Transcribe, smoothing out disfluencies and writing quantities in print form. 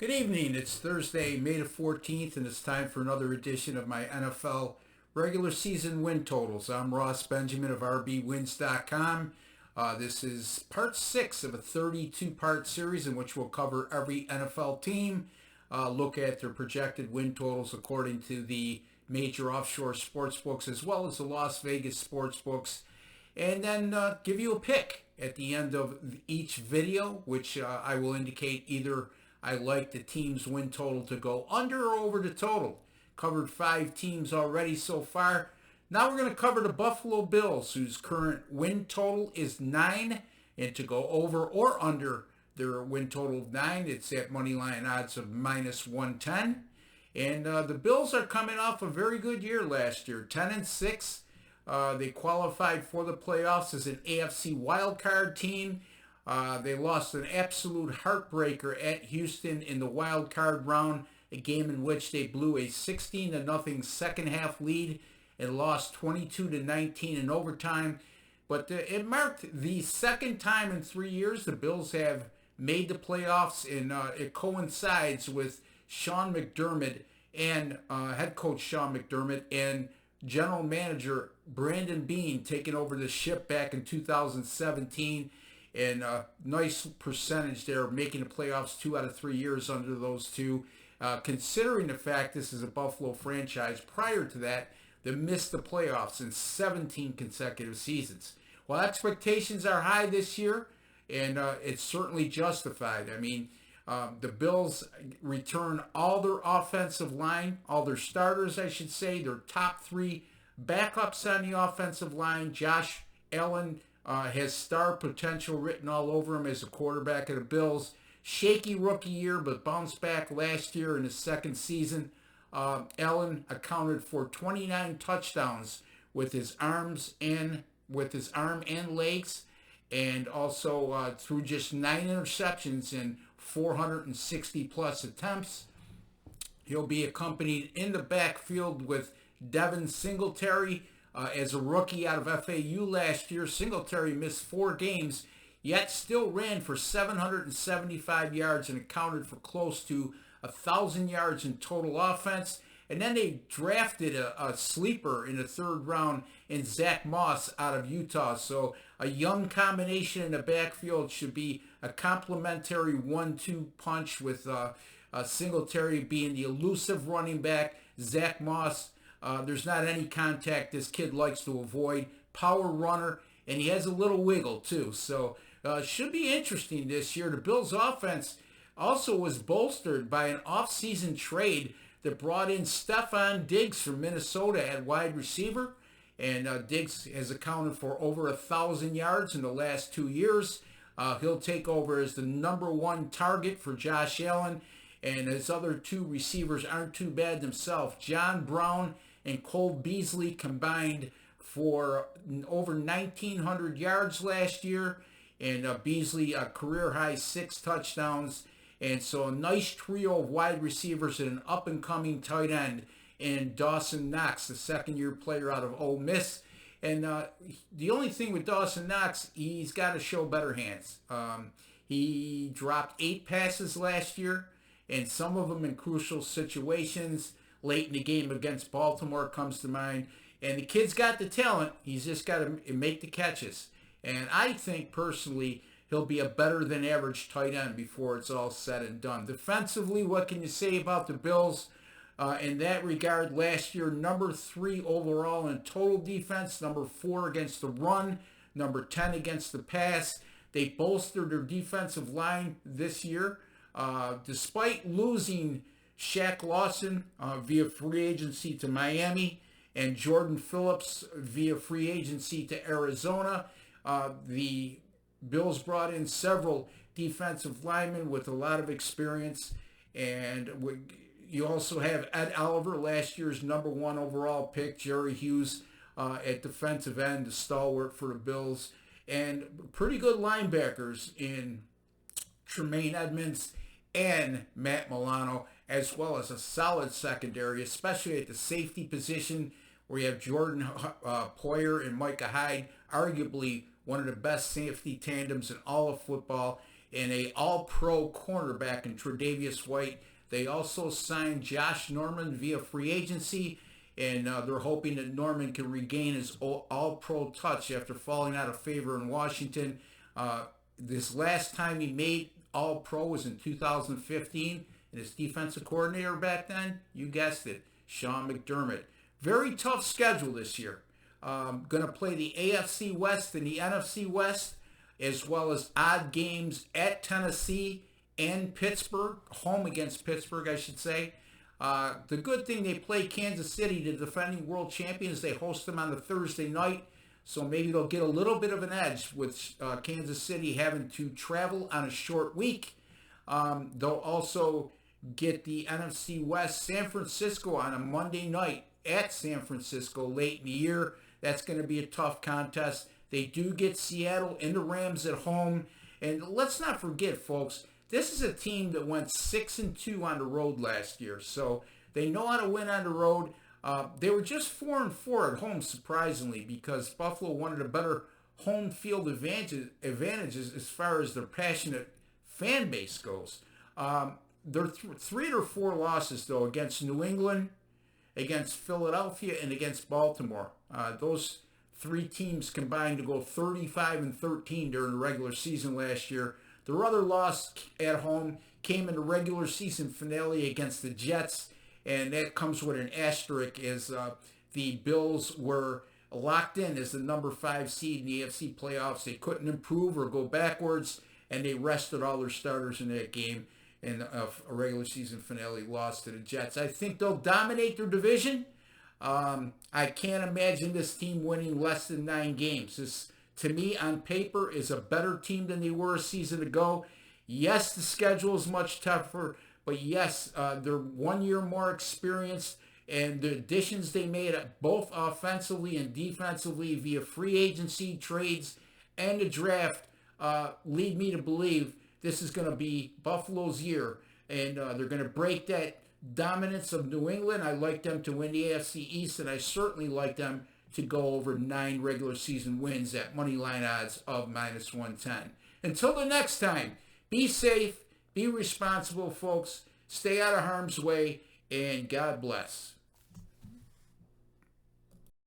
Good evening. It's Thursday, May the 14th, and it's time for another edition of my NFL regular season win totals. I'm Ross Benjamin of RBWins.com. This is part 6 of a 32-part series in which we'll cover every NFL team, look at their projected win totals according to the major offshore sports books as well as the Las Vegas sports books, and then give you a pick at the end of each video, which I will indicate either I like the team's win total to go under or over the total. Covered 5 teams already so far. Now we're going to cover the Buffalo Bills, whose current win total is 9. And to go over or under their win total of 9, it's at moneyline odds of minus 110. And the Bills are coming off a very good year last year, 10-6. They qualified for the playoffs as an AFC wildcard team. They lost an absolute heartbreaker at Houston in the wild card round, a game in which they blew a 16-0 second half lead and lost 22-19 in overtime. But it marked the second time in 3 years the Bills have made the playoffs, and it coincides with Sean McDermott and head coach Sean McDermott and general manager Brandon Beane taking over the ship back in 2017. And a nice percentage there, making the playoffs 2 out of 3 years under those two. Considering the fact this is a Buffalo franchise, prior to that, they missed the playoffs in 17 consecutive seasons. Well, expectations are high this year, and it's certainly justified. I mean, the Bills return all their offensive line, all their starters, I should say, their top 3 backups on the offensive line. Josh Allen has star potential written all over him as a quarterback of the Bills. Shaky rookie year, but bounced back last year in his second season. Allen accounted for 29 touchdowns with his arm and legs, and also threw just 9 interceptions in 460 plus attempts. He'll be accompanied in the backfield with Devin Singletary. As a rookie out of FAU last year, Singletary missed 4 games, yet still ran for 775 yards and accounted for close to 1,000 yards in total offense. And then they drafted a sleeper in the 3rd round in Zach Moss out of Utah. So a young combination in the backfield should be a complementary 1-2 punch with Singletary being the elusive running back. Zach Moss, there's not any contact this kid likes to avoid. Power runner, and he has a little wiggle too. So should be interesting this year. The Bills' offense also was bolstered by an offseason trade that brought in Stephon Diggs from Minnesota at wide receiver. And Diggs has accounted for over 1,000 yards in the last 2 years. He'll take over as the number 1 target for Josh Allen. And his other 2 receivers aren't too bad themselves. John Brown and Cole Beasley combined for over 1,900 yards last year. And Beasley, a career-high 6 touchdowns. And so a nice trio of wide receivers and an up-and-coming tight end in Dawson Knox, the second-year player out of Ole Miss. And the only thing with Dawson Knox, he's got to show better hands. He dropped 8 passes last year, and some of them in crucial situations. Late in the game against Baltimore comes to mind. And the kid's got the talent. He's just got to make the catches. And I think, personally, he'll be a better-than-average tight end before it's all said and done. Defensively, what can you say about the Bills? In that regard, last year, number 3 overall in total defense, number 4 against the run, number 10 against the pass. They bolstered their defensive line this year. Despite losing Shaq Lawson via free agency to Miami and Jordan Phillips via free agency to Arizona, the Bills brought in several defensive linemen with a lot of experience. And you also have Ed Oliver, last year's number 1 overall pick, Jerry Hughes at defensive end, the stalwart for the Bills, and pretty good linebackers in Tremaine Edmonds and Matt Milano, as well as a solid secondary, especially at the safety position where you have Jordan Poyer and Micah Hyde, arguably one of the best safety tandems in all of football. and a all-pro cornerback in Tre'Davious White. They also signed Josh Norman via free agency, and they're hoping that Norman can regain his all-pro touch after falling out of favor in Washington. This last time he made all-pro was in 2015, and his defensive coordinator back then, you guessed it, Sean McDermott. Very tough schedule this year. Going to play the AFC West and the NFC West, as well as odd games at Tennessee and Pittsburgh, home against Pittsburgh, I should say. The good thing, they play Kansas City, the defending world champions. They host them on the Thursday night, so maybe they'll get a little bit of an edge with Kansas City having to travel on a short week. They'll also get the NFC West, San Francisco, on a Monday night at San Francisco late in the year. That's going to be a tough contest. They do get Seattle and the Rams at home. And let's not forget, folks, this is a team that went 6-2 on the road last year. So they know how to win on the road. They were just 4-4 at home, surprisingly, because Buffalo wanted a better home field advantages as far as their passionate fan base goes. They're 3 or 4 losses, though, against New England, against Philadelphia, and against Baltimore. Those 3 teams combined to go 35-13 during the regular season last year. Their other loss at home came in the regular season finale against the Jets, and that comes with an asterisk, as the Bills were locked in as the number 5 seed in the AFC playoffs. They couldn't improve or go backwards, and they rested all their starters in that game, and a regular season finale loss to the Jets. I think they'll dominate their division. I can't imagine this team winning less than 9 games. This, to me, on paper, is a better team than they were a season ago. Yes, the schedule is much tougher, but yes, they're 1 year more experienced, and the additions they made both offensively and defensively via free agency, trades, and the draft lead me to believe this is going to be Buffalo's year, and they're going to break that dominance of New England. I like them to win the AFC East, and I certainly like them to go over 9 regular season wins at moneyline odds of -110. Until the next time, be safe, be responsible, folks. Stay out of harm's way, and God bless.